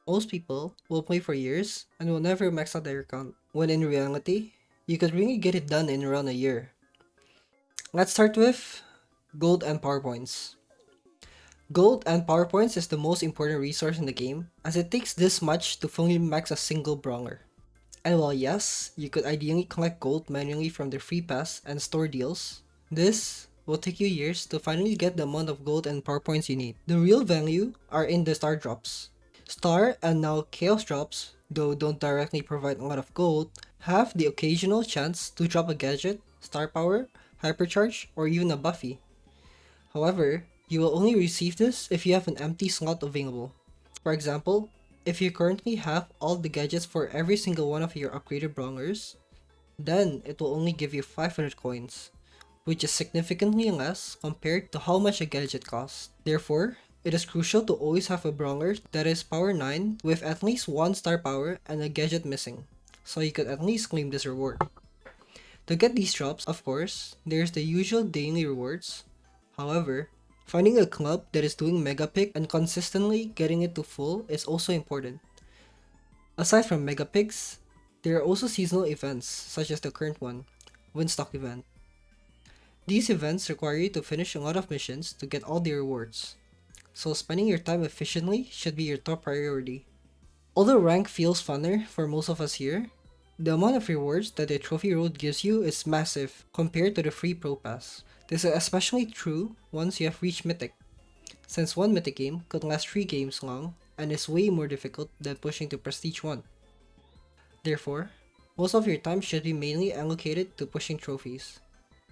Most people will play for years and will never max out their account, when in reality, you could really get it done in around a year. Let's start with gold and power points. Gold and power points is the most important resource in the game, as it takes this much to fully max a single brawler. And while yes, you could ideally collect gold manually from the free pass and store deals, this will take you years to finally get the amount of gold and power points you need. The real value are in the Starr Drops. Star and now Chaos Drops, though don't directly provide a lot of gold, have the occasional chance to drop a gadget, star power, hypercharge, or even a Buffy. However, you will only receive this if you have an empty slot available. For example, if you currently have all the gadgets for every single one of your upgraded brawlers, then it will only give you 500 coins, which is significantly less compared to how much a gadget costs. Therefore, it is crucial to always have a brawler that is power 9 with at least 1 star power and a gadget missing, so you could at least claim this reward. To get these drops, of course, there's the usual daily rewards. However, finding a club that is doing mega pick and consistently getting it to full is also important. Aside from mega picks, there are also seasonal events such as the current one, Winstock event. These events require you to finish a lot of missions to get all the rewards, so spending your time efficiently should be your top priority. Although rank feels funner for most of us here, the amount of rewards that the trophy road gives you is massive compared to the free pro pass. This is especially true once you have reached mythic, since one mythic game could last 3 games long and is way more difficult than pushing to prestige 1. Therefore, most of your time should be mainly allocated to pushing trophies.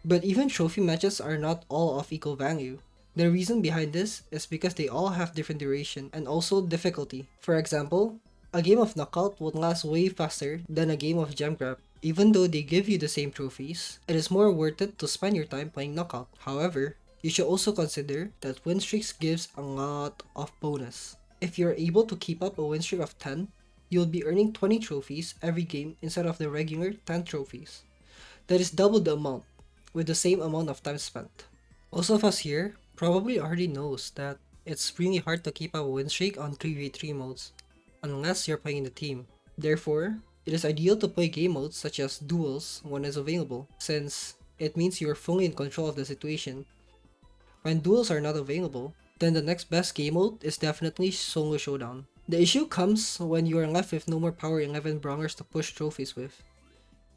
But even trophy matches are not all of equal value. The reason behind this is because they all have different duration and also difficulty. For example, a game of knockout would last way faster than a game of gem grab. Even though they give you the same trophies, it is more worth it to spend your time playing knockout. However, you should also consider that win streaks gives a lot of bonus. If you're able to keep up a win streak of 10, you'll be earning 20 trophies every game instead of the regular 10 trophies. That is double the amount, with the same amount of time spent. Most of us here probably already knows that it's really hard to keep up a win streak on 3v3 modes, unless you're playing the team. Therefore, it is ideal to play game modes such as duels when it's available, since it means you're fully in control of the situation. When duels are not available, then the next best game mode is definitely solo showdown. The issue comes when you are left with no more power 11 brawlers to push trophies with.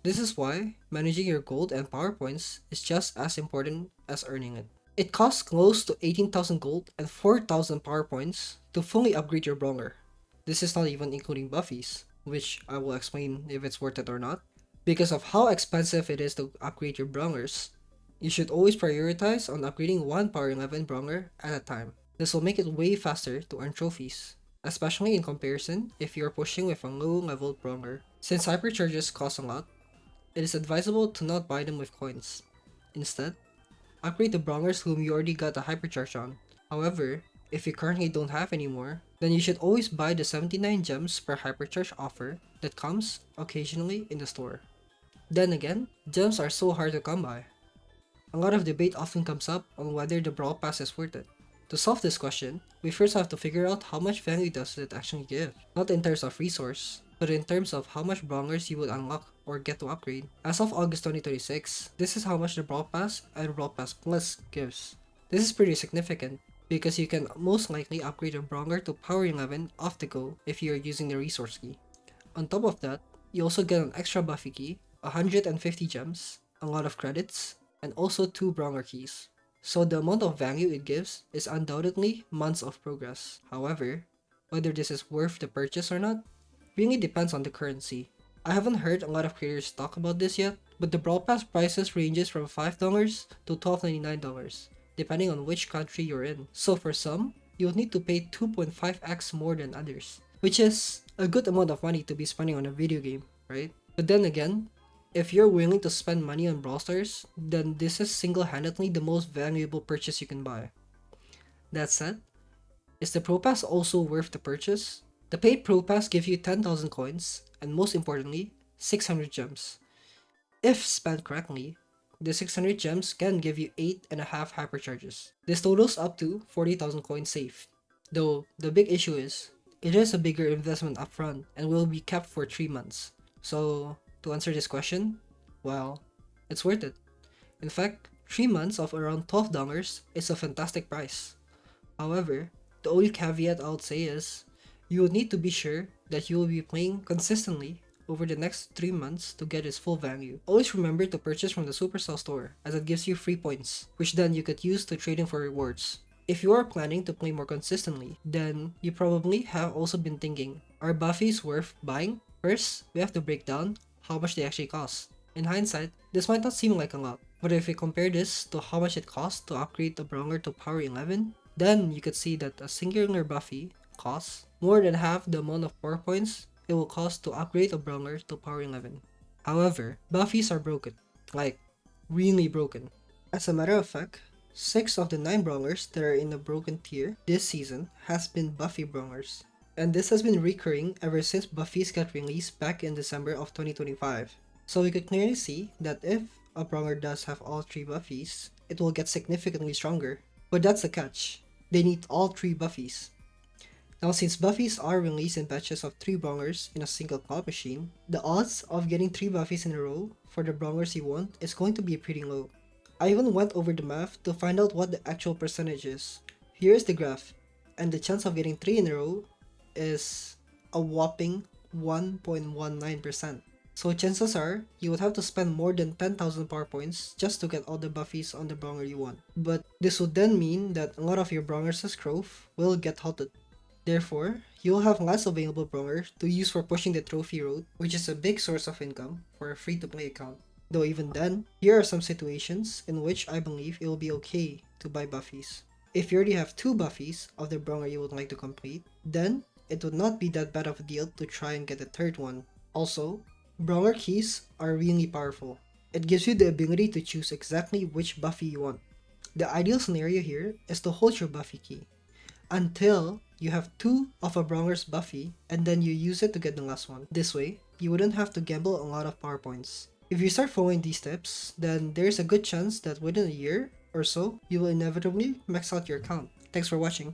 This is why managing your gold and power points is just as important as earning it. It costs close to 18,000 gold and 4,000 power points to fully upgrade your brawler. This is not even including Buffies, which I will explain if it's worth it or not. Because of how expensive it is to upgrade your brawlers, you should always prioritize on upgrading one power 11 brawler at a time. This will make it way faster to earn trophies, especially in comparison if you are pushing with a low level brawler. Since hypercharges cost a lot, it is advisable to not buy them with coins. Instead, upgrade the brawlers whom you already got a hypercharge on. However, if you currently don't have any more, then you should always buy the 79 gems per hypercharge offer that comes occasionally in the store. Then again, gems are so hard to come by. A lot of debate often comes up on whether the Brawl Pass is worth it. To solve this question, we first have to figure out how much value does it actually give, not in terms of resource, but in terms of how much brawlers you would unlock or get to upgrade. As of August 2026, this is how much the Brawl Pass and Brawl Pass Plus gives. This is pretty significant, because you can most likely upgrade a brawler to power 11 off the go if you are using the resource key. On top of that, you also get an extra Buffy key, 150 gems, a lot of credits, and also 2 brawler keys. So the amount of value it gives is undoubtedly months of progress. However, whether this is worth the purchase or not really depends on the currency. I haven't heard a lot of creators talk about this yet, but the Brawl Pass prices ranges from $5 to $12.99, depending on which country you're in. So for some, you'll need to pay 2.5x more than others, which is a good amount of money to be spending on a video game, right? But then again, if you're willing to spend money on Brawl Stars, then this is single-handedly the most valuable purchase you can buy. That said, is the Pro Pass also worth the purchase? The paid Pro Pass gives you 10,000 coins, and most importantly, 600 gems. If spent correctly, the 600 gems can give you 8.5 hypercharges. This totals up to 40,000 coins saved. Though, the big issue is, It is a bigger investment upfront and will be kept for 3 months. So, to answer this question, well, it's worth it. In fact, 3 months of around $12 is a fantastic price. However, the only caveat I would say is you will need to be sure that you will be playing consistently over the next 3 months to get its full value. Always remember to purchase from the Supercell store as it gives you free points, which then you could use to trade in for rewards. If you are planning to play more consistently, then you probably have also been thinking, are Buffies worth buying? First, we have to break down how much they actually cost. In hindsight, this might not seem like a lot, but if we compare this to how much it costs to upgrade a brawler to power 11, then you could see that a singular Buffy costs more than half the amount of power points it will cost to upgrade a brawler to power 11. However, Buffies are broken. Like, really broken. As a matter of fact, 6 of the 9 brawlers that are in the broken tier this season has been Buffy brawlers. And this has been recurring ever since Buffies got released back in December of 2025. So we could clearly see that if a brawler does have all 3 Buffies, it will get significantly stronger. But that's the catch. They need all 3 Buffies. Now since Buffies are released in batches of 3 brawlers in a single claw machine, the odds of getting 3 Buffies in a row for the brawlers you want is going to be pretty low. I even went over the math to find out what the actual percentage is. Here is the graph, and the chance of getting 3 in a row is a whopping 1.19%. So chances are, you would have to spend more than 10,000 power points just to get all the Buffies on the brawler you want. But this would then mean that a lot of your brawlers' growth will get halted. Therefore, you'll have less available brawlers to use for pushing the trophy road, which is a big source of income for a free-to-play account. Though even then, here are some situations in which I believe it will be okay to buy Buffies. If you already have 2 Buffies of the brawler you would like to complete, then it would not be that bad of a deal to try and get a third one. Also, brawler keys are really powerful. It gives you the ability to choose exactly which Buffy you want. The ideal scenario here is to hold your Buffy key until you have 2 of a brawler's Buffy and then you use it to get the last one. This way, you wouldn't have to gamble a lot of power points. If you start following these steps, then there's a good chance that within a year or so, you will inevitably max out your account. Thanks for watching.